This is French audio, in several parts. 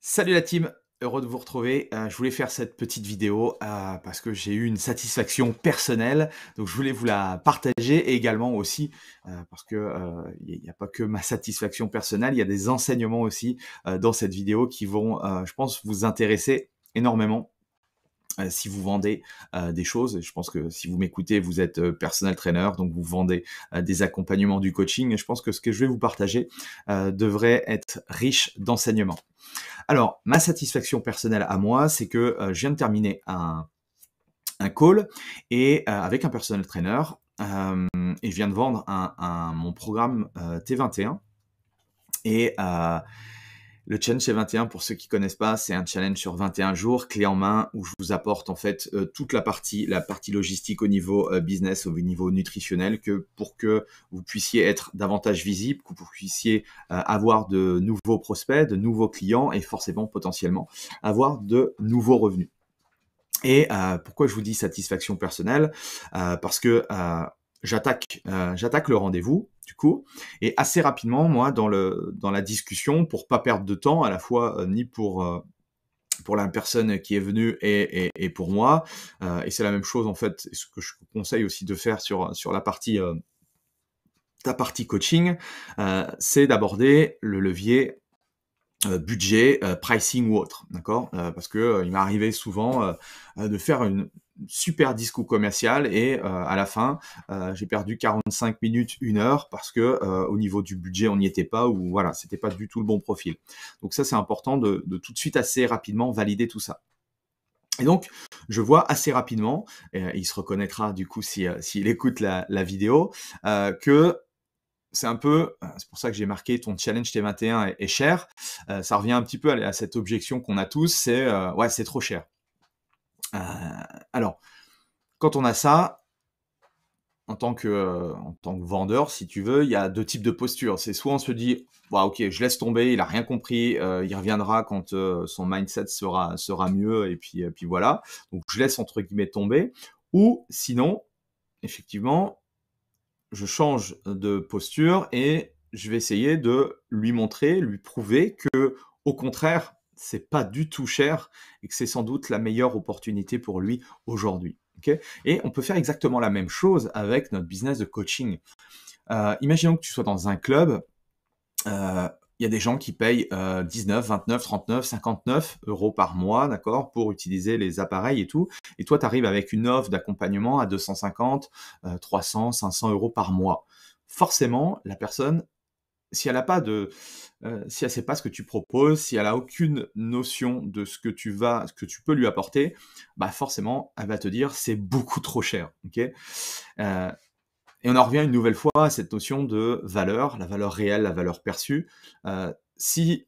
Salut la team, heureux de vous retrouver. Je voulais faire cette petite vidéo parce que j'ai eu une satisfaction personnelle, donc je voulais vous la partager et également aussi parce que il n'y a pas que ma satisfaction personnelle, il y a des enseignements aussi dans cette vidéo qui vont, je pense, vous intéresser énormément. Si vous vendez des choses, je pense que si vous m'écoutez, vous êtes personal trainer, donc vous vendez des accompagnements, du coaching, et je pense que ce que je vais vous partager devrait être riche d'enseignements. Alors, ma satisfaction personnelle à moi, c'est que je viens de terminer un call et avec un personal trainer, et je viens de vendre mon programme T21. Et le challenge T21, pour ceux qui connaissent pas, c'est un challenge sur 21 jours, clé en main, où je vous apporte en fait toute la partie logistique au niveau business, au niveau nutritionnel, pour que vous puissiez être davantage visible, que vous puissiez avoir de nouveaux prospects, de nouveaux clients et forcément potentiellement avoir de nouveaux revenus. Et pourquoi je vous dis satisfaction personnelle? Parce que j'attaque le rendez-vous du coup, et assez rapidement, moi, dans la discussion, pour pas perdre de temps, à la fois ni pour la personne qui est venue et pour moi, et c'est la même chose en fait, et ce que je vous conseille aussi de faire sur ta partie coaching, c'est d'aborder le levier budget, pricing ou autre, d'accord? Parce que, il m'est arrivé souvent, de faire une super discours commercial et à la fin, j'ai perdu 45 minutes, 1 heure parce que, au niveau du budget, on n'y était pas, ou voilà, c'était pas du tout le bon profil. Donc ça, c'est important de tout de suite, assez rapidement, valider tout ça. Et donc, je vois assez rapidement, et il se reconnaîtra du coup si, s'il écoute la vidéo, que c'est un peu, c'est pour ça que j'ai marqué ton challenge T21 est cher. Ça revient un petit peu à cette objection qu'on a tous, c'est ouais, c'est trop cher. Heu, alors, quand on a ça, en tant que vendeur, si tu veux, il y a 2 types de postures. C'est soit on se dit: «Bah, OK, je laisse tomber, il a rien compris, il reviendra quand, son mindset sera mieux et puis voilà. Donc je laisse entre guillemets tomber», ou sinon, effectivement, je change de posture et je vais essayer de lui montrer, lui prouver que, au contraire, c'est pas du tout cher et que c'est sans doute la meilleure opportunité pour lui aujourd'hui. OK? Et on peut faire exactement la même chose avec notre business de coaching. Imaginons que tu sois dans un club, il y a des gens qui payent 19, 29, 39, 59 euros par mois, d'accord, pour utiliser les appareils et tout. Et toi, tu arrives avec une offre d'accompagnement à 250, 300, 500 euros par mois. Forcément, la personne, si elle a pas de, si elle sait pas ce que tu proposes, si elle a aucune notion de ce que tu peux lui apporter, bah forcément, elle va te dire c'est beaucoup trop cher. Ok. Et on en revient une nouvelle fois à cette notion de valeur, la valeur réelle, la valeur perçue. Si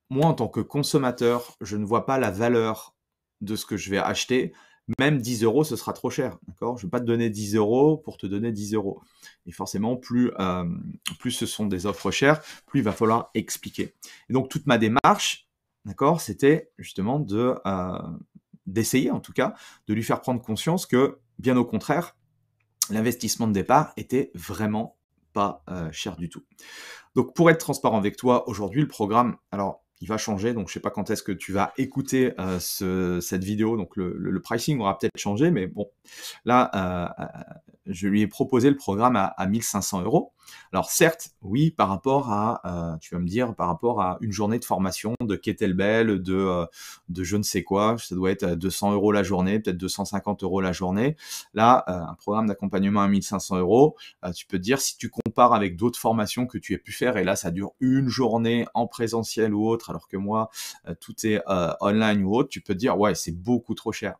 moi, en tant que consommateur, je ne vois pas la valeur de ce que je vais acheter, même 10 euros, ce sera trop cher, d'accord? Je ne vais pas te donner 10 euros pour te donner 10 euros. Et forcément, plus ce sont des offres chères, plus il va falloir expliquer. Et donc, toute ma démarche, d'accord, c'était justement d'essayer, en tout cas, de lui faire prendre conscience que, bien au contraire, l'investissement de départ était vraiment pas cher du tout. Donc, pour être transparent avec toi, aujourd'hui, le programme, alors, il va changer. Donc, je sais pas quand est-ce que tu vas écouter cette vidéo. Donc, le pricing aura peut-être changé, mais bon, là, je lui ai proposé le programme à 1500 euros. Alors, certes, oui, par rapport à, tu vas me dire, par rapport à une journée de formation, de kettlebell, de je ne sais quoi, ça doit être 200 euros la journée, peut-être 250 euros la journée. Là, un programme d'accompagnement à 1500 euros, tu peux te dire, si tu compares avec d'autres formations que tu as pu faire, et là, ça dure une journée en présentiel ou autre, alors que moi, tout est online ou autre, tu peux te dire, ouais, c'est beaucoup trop cher.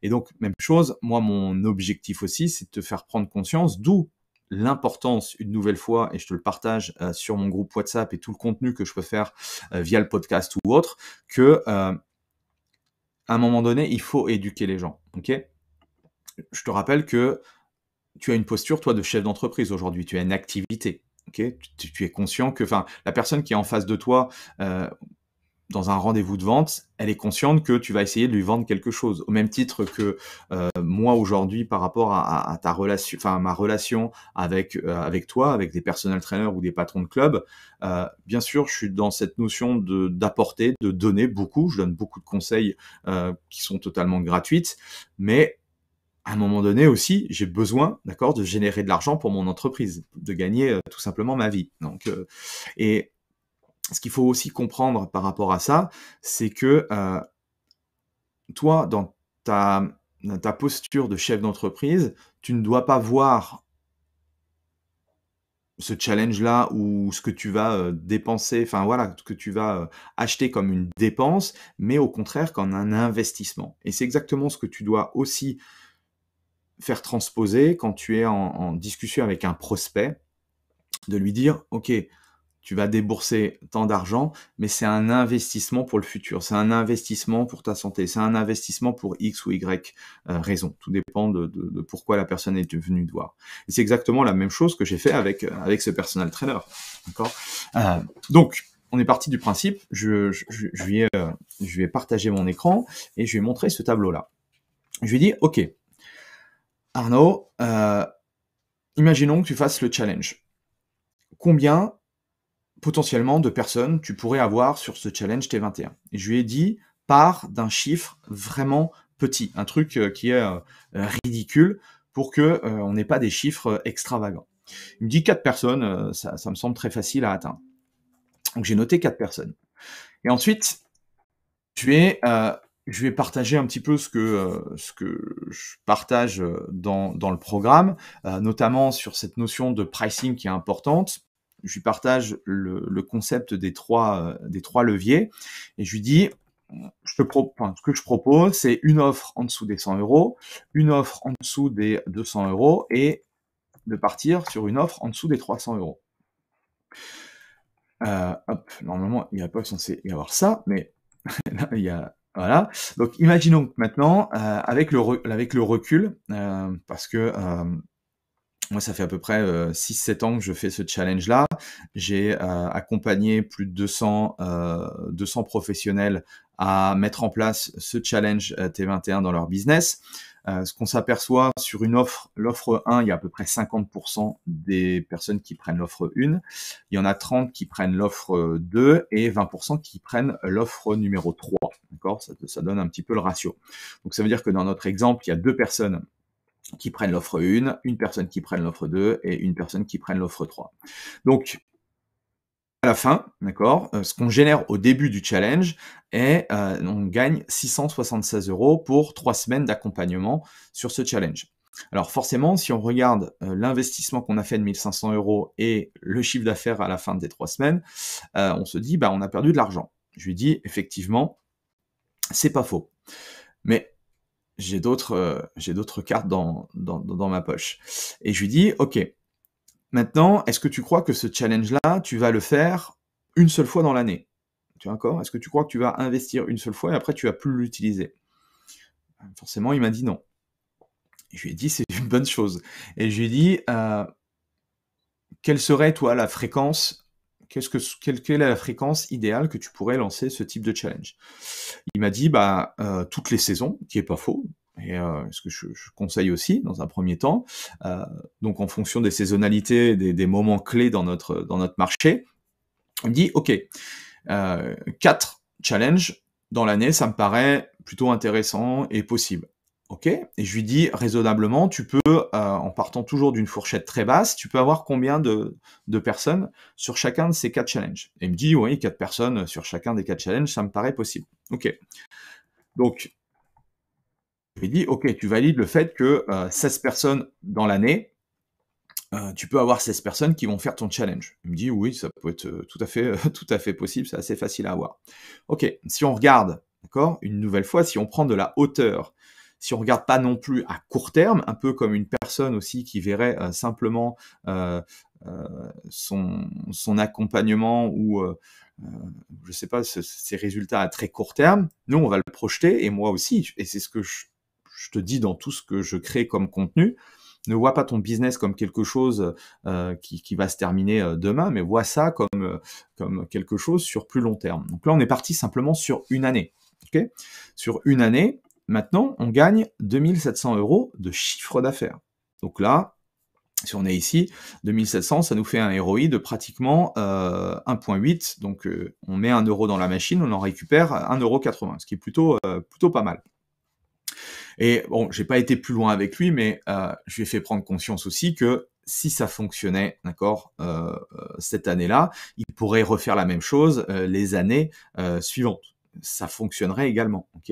Et donc, même chose, moi, mon objectif aussi, c'est de te faire prendre conscience, d'où l'importance, une nouvelle fois, et je te le partage sur mon groupe WhatsApp et tout le contenu que je peux faire via le podcast ou autre, que à un moment donné, il faut éduquer les gens. Ok? Je te rappelle que tu as une posture, toi, de chef d'entreprise aujourd'hui. Tu as une activité. Ok? Tu es conscient que, enfin, la personne qui est en face de toi, dans un rendez-vous de vente, elle est consciente que tu vas essayer de lui vendre quelque chose. Au même titre que moi aujourd'hui, par rapport à ta relation, enfin à ma relation avec toi, avec des personal trainers ou des patrons de club, bien sûr, je suis dans cette notion d'apporter, de donner beaucoup. Je donne beaucoup de conseils qui sont totalement gratuites, mais à un moment donné aussi, j'ai besoin, d'accord, de générer de l'argent pour mon entreprise, de gagner tout simplement ma vie. Donc, et ce qu'il faut aussi comprendre par rapport à ça, c'est que toi, dans ta posture de chef d'entreprise, tu ne dois pas voir ce challenge-là ou ce que tu vas dépenser, enfin voilà, ce que tu vas acheter comme une dépense, mais au contraire comme un investissement. Et c'est exactement ce que tu dois aussi faire transposer quand tu es en discussion avec un prospect, de lui dire, OK, tu vas débourser tant d'argent, mais c'est un investissement pour le futur, c'est un investissement pour ta santé, c'est un investissement pour X ou Y raison. Tout dépend de pourquoi la personne est venue te voir. Et c'est exactement la même chose que j'ai fait avec ce personal trainer. D'accord. Donc, on est parti du principe, je lui ai partagé mon écran et je lui ai montré ce tableau-là. Je lui ai dit, OK, Arnaud, imaginons que tu fasses le challenge. Combien potentiellement de personnes tu pourrais avoir sur ce challenge T21? Et je lui ai dit, pars d'un chiffre vraiment petit, un truc qui est ridicule pour que on n'ait pas des chiffres extravagants. Il me dit 4 personnes, ça me semble très facile à atteindre. Donc j'ai noté 4 personnes. Et ensuite, je vais, heu, je vais partager un petit peu ce que je partage dans le programme, notamment sur cette notion de pricing qui est importante. Je lui partage le concept des 3 leviers et je lui dis: enfin, ce que je propose, c'est une offre en dessous des 100 €, une offre en dessous des 200 € et de partir sur une offre en dessous des 300 €. Hop, normalement, il n'y a pas censé y avoir ça, mais là, il y a voilà. Donc imaginons que maintenant, avec le recul, parce que, moi, ça fait à peu près 6-7 ans que je fais ce challenge-là. J'ai accompagné plus de 200 professionnels à mettre en place ce challenge T21 dans leur business. Ce qu'on s'aperçoit sur l'offre 1, il y a à peu près 50% des personnes qui prennent l'offre 1. Il y en a 30 qui prennent l'offre 2 et 20% qui prennent l'offre numéro 3. D'accord? Ça donne un petit peu le ratio. Donc ça veut dire que dans notre exemple, il y a 2 personnes qui prennent l'offre 1, une personne qui prenne l'offre 2 et une personne qui prenne l'offre 3. Donc, à la fin, d'accord, ce qu'on génère au début du challenge est, on gagne 676 € pour 3 semaines d'accompagnement sur ce challenge. Alors forcément, si on regarde, l'investissement qu'on a fait de 1 500 € et le chiffre d'affaires à la fin des 3 semaines, on se dit: «Bah, on a perdu de l'argent». Je lui dis: «Effectivement, c'est pas faux». Mais j'ai d'autres cartes dans ma poche. Et je lui dis: «OK, maintenant, est-ce que tu crois que ce challenge-là, tu vas le faire une seule fois dans l'année? Tu es d'accord? Est-ce que tu crois que tu vas investir une seule fois et après tu vas plus l'utiliser?» Forcément, il m'a dit: «Non». Et je lui ai dit: «C'est une bonne chose». Et je lui ai dit: quelle serait, toi, la fréquence quelle est la fréquence idéale que tu pourrais lancer ce type de challenge?» Il m'a dit: «Bah, toutes les saisons», qui est pas faux et ce que je conseille aussi dans un premier temps. Donc en fonction des saisonnalités, des moments clés dans notre marché. Il me dit: «OK, 4 challenges dans l'année, ça me paraît plutôt intéressant et possible». OK, et je lui dis raisonnablement: «Tu peux, en partant toujours d'une fourchette très basse, tu peux avoir combien de personnes sur chacun de ces 4 challenges?» Et il me dit: «Oui, 4 personnes sur chacun des 4 challenges, ça me paraît possible». OK. Donc je lui ai dit: «OK, tu valides le fait que, 16 personnes dans l'année, tu peux avoir 16 personnes qui vont faire ton challenge». Il me dit: «Oui, ça peut être, tout à fait, tout à fait possible, c'est assez facile à avoir». OK, si on regarde, d'accord, une nouvelle fois, si on prend de la hauteur, si on regarde pas non plus à court terme, un peu comme une personne aussi qui verrait, simplement, son accompagnement ou, je sais pas, ses résultats à très court terme. Nous, on va le projeter et moi aussi et c'est ce que je te dis dans tout ce que je crée comme contenu, Ne vois pas ton business comme quelque chose qui va se terminer demain, mais vois ça comme quelque chose sur plus long terme. Donc là, on est parti simplement sur une année. Okay, sur une année, maintenant, on gagne 2700 € de chiffre d'affaires. Donc là, si on est ici, 2700, ça nous fait un ROI de pratiquement 1,8. Donc on met 1 € dans la machine, on en récupère 1,80 €, ce qui est plutôt pas mal. Et bon, j'ai pas été plus loin avec lui, mais je lui ai fait prendre conscience aussi que si ça fonctionnait, d'accord, cette année-là, il pourrait refaire la même chose les années suivantes. Ça fonctionnerait également, ok,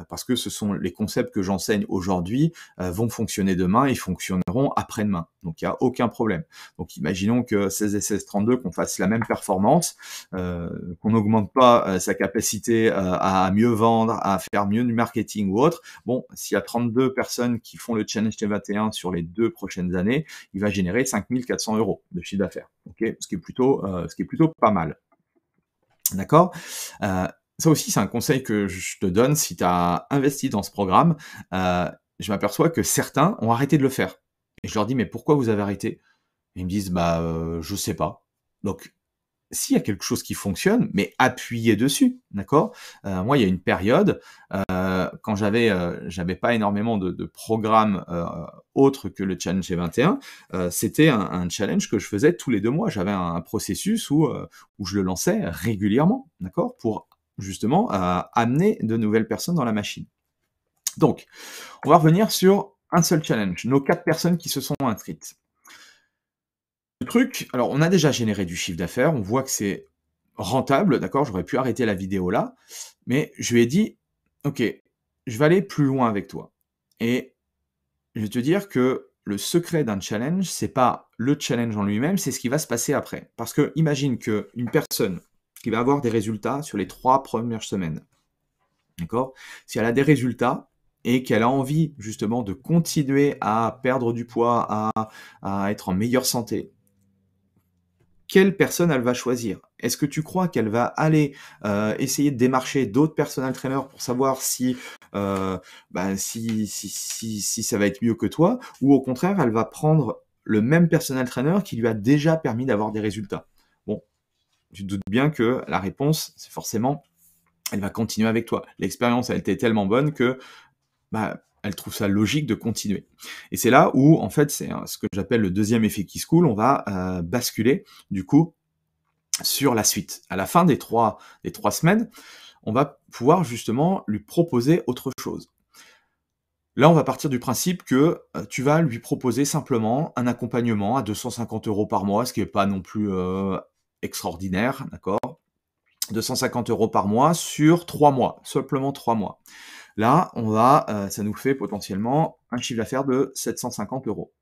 parce que ce sont les concepts que j'enseigne aujourd'hui vont fonctionner demain, ils fonctionneront après-demain. Donc il n'y a aucun problème. Donc imaginons que 16 et 16-32, qu'on fasse la même performance, qu'on n'augmente pas sa capacité à mieux vendre, à faire mieux du marketing ou autre. Bon, s'il y a 32 personnes qui font le challenge T21 sur les 2 prochaines années, il va générer 5 400 € de chiffre d'affaires, ok, ce qui est plutôt pas mal. D'accord. Ça aussi, c'est un conseil que je te donne si tu as investi dans ce programme. Je m'aperçois que certains ont arrêté de le faire. Et je leur dis: «Mais pourquoi vous avez arrêté?» Et ils me disent: «Bah, je sais pas». Donc s'il y a quelque chose qui fonctionne, mais appuyez dessus, d'accord? Moi, il y a une période, quand j'avais pas énormément de programmes, autres que le challenge G21, c'était un challenge que je faisais tous les 2 mois. J'avais un processus où je le lançais régulièrement, d'accord? Pour justement, amener de nouvelles personnes dans la machine. Donc, on va revenir sur un seul challenge, nos 4 personnes qui se sont inscrites. Le truc, alors on a déjà généré du chiffre d'affaires, on voit que c'est rentable, d'accord? J'aurais pu arrêter la vidéo là, mais je lui ai dit: «OK, je vais aller plus loin avec toi et je vais te dire que le secret d'un challenge, c'est pas le challenge en lui-même, c'est ce qui va se passer après». Parce que imagine qu'une personne qui va avoir des résultats sur les 3 premières semaines, d'accord? Si elle a des résultats et qu'elle a envie justement de continuer à perdre du poids, à être en meilleure santé, quelle personne elle va choisir? Est-ce que tu crois qu'elle va aller, essayer de démarcher d'autres personal trainers pour savoir si, si ça va être mieux que toi? Ou au contraire, elle va prendre le même personal trainer qui lui a déjà permis d'avoir des résultats? Bon, tu te doutes bien que la réponse, c'est forcément, elle va continuer avec toi. L'expérience a été tellement bonne que, elle trouve ça logique de continuer. Et c'est là où, en fait, c'est ce que j'appelle le deuxième effet qui se coule. On va basculer, du coup, sur la suite. À la fin des trois semaines, on va pouvoir justement lui proposer autre chose. Là, on va partir du principe que tu vas lui proposer simplement un accompagnement à 250 € par mois, ce qui est pas non plus extraordinaire, d'accord? 250 € par mois sur 3 mois, simplement 3 mois. Là, on va, ça nous fait potentiellement un chiffre d'affaires de 750 €.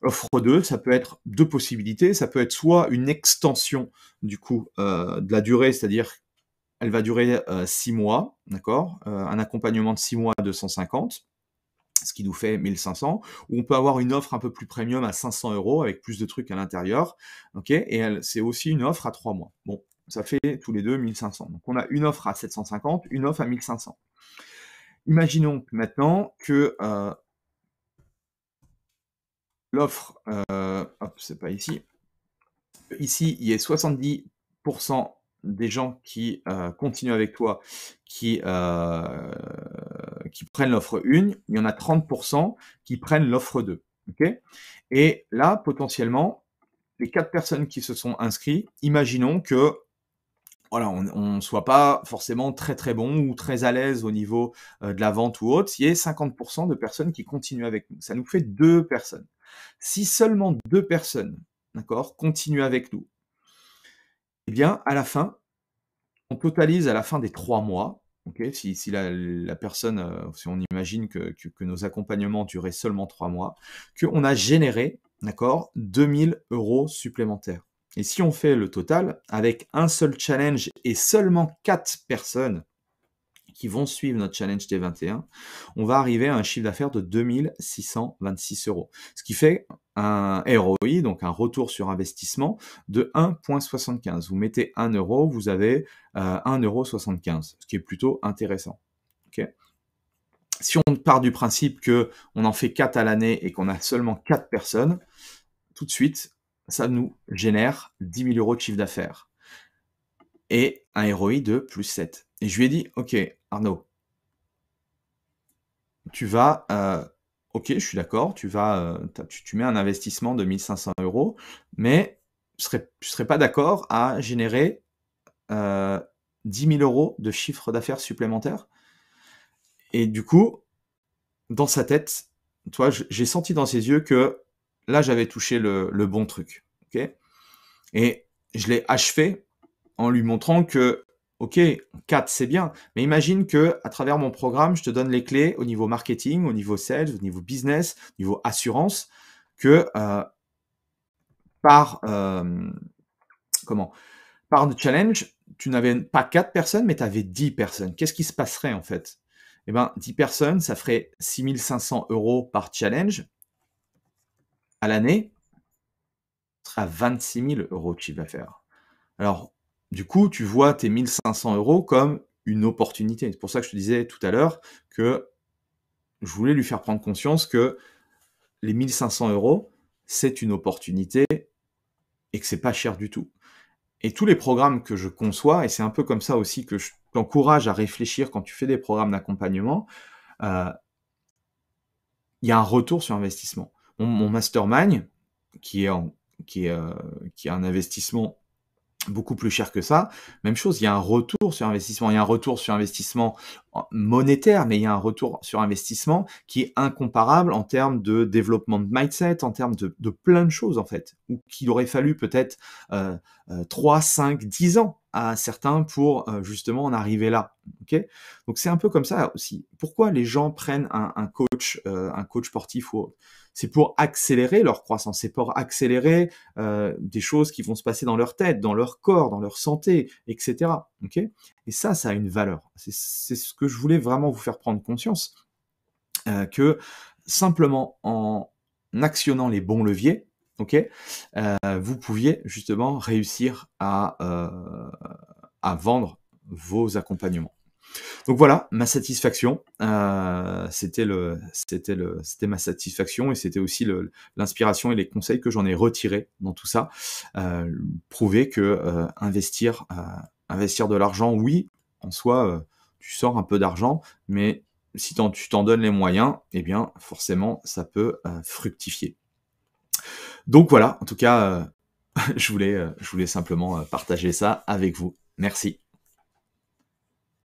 Offre 2, ça peut être 2 possibilités. Ça peut être soit une extension du coup, de la durée, c'est-à-dire elle va durer, 6 mois, d'accord? Un accompagnement de 6 mois à 250, ce qui nous fait 1 500. Ou on peut avoir une offre un peu plus premium à 500 € avec plus de trucs à l'intérieur, OK? Et c'est aussi une offre à 3 mois. Bon, ça fait tous les 2 1 500. Donc on a une offre à 750, une offre à 1 500. Imaginons maintenant que, l'offre, hop, c'est pas ici. Ici, il y a 70 des gens qui, continuent avec toi, qui prennent l'offre 1, il y en a 30 qui prennent l'offre 2, OK? Et là, potentiellement, les 4 personnes qui se sont inscrits, imaginons que, voilà, on soit pas forcément très, très bon ou très à l'aise au niveau, de la vente ou autre, il y ait 50 de personnes qui continuent avec nous. Ça nous fait 2 personnes. Si seulement 2 personnes, d'accord, continuent avec nous, eh bien, à la fin, on totalise à la fin des 3 mois, OK, si la personne, si on imagine que nos accompagnements duraient seulement 3 mois, qu'on a généré, d'accord, 2 000 € supplémentaires. Et si on fait le total, avec un seul challenge et seulement 4 personnes qui vont suivre notre challenge T21, on va arriver à un chiffre d'affaires de 2 626 €. Ce qui fait un ROI, donc un retour sur investissement, de 1,75. Vous mettez 1 €, vous avez 1,75 €, ce qui est plutôt intéressant. OK? Si on part du principe que on en fait 4 à l'année et qu'on a seulement 4 personnes, tout de suite, ça nous génère 10 000 € de chiffre d'affaires et un ROI de +7. Et je lui ai dit: «OK, Arnaud, tu vas, OK, je suis d'accord, tu vas, tu mets un investissement de 1 500 €, mais je serais pas d'accord à générer, heu, 10 000 € de chiffre d'affaires supplémentaire?» Et du coup, dans sa tête, tu vois, j'ai senti dans ses yeux que là, j'avais touché le bon truc, OK? Et je l'ai achevé en lui montrant que, OK, 4 c'est bien, mais imagine que à travers mon programme, je te donne les clés au niveau marketing, au niveau sales, au niveau business, au niveau assurance, que, par, comment? Par le challenge, tu n'avais pas 4 personnes, mais tu avais 10 personnes. Qu'est-ce qui se passerait en fait? Eh ben, 10 personnes, ça ferait 6 500 € par challenge à l'année, serait à 26 000 € de chiffre d'affaires. Alors, du coup, tu vois tes 1 500 € comme une opportunité. C'est pour ça que je te disais tout à l'heure que je voulais lui faire prendre conscience que les 1 500 €, c'est une opportunité et que c'est pas cher du tout. Et tous les programmes que je conçois, et c'est un peu comme ça aussi que je t'encourage à réfléchir quand tu fais des programmes d'accompagnement, heu, il y a un retour sur investissement. Mon mastermind qui est en qui est, qui est un investissement beaucoup plus cher que ça. Même chose, il y a un retour sur investissement. Il y a un retour sur investissement monétaire, mais il y a un retour sur investissement qui est incomparable en termes de développement de mindset, en termes de plein de choses en fait, ou qu'il aurait fallu peut-être 3, 5, 10 ans à certains pour justement en arriver là. Ok. Donc c'est un peu comme ça aussi. Pourquoi les gens prennent un coach sportif ou autre? C'est pour accélérer leur croissance, c'est pour accélérer des choses qui vont se passer dans leur tête, dans leur corps, dans leur santé, etc. Ok. Et ça a une valeur. C'est ce que je voulais vraiment vous faire prendre conscience, que simplement en actionnant les bons leviers, ok, vous pouviez justement réussir à vendre vos accompagnements. Donc voilà, ma satisfaction, c'était ma satisfaction et c'était aussi l'inspiration et les conseils que j'en ai retirés dans tout ça. Prouver que, investir de l'argent, oui, en soi, tu sors un peu d'argent, mais si tu t'en donnes les moyens, eh bien forcément ça peut, fructifier. Donc voilà, en tout cas, je voulais simplement, partager ça avec vous. Merci.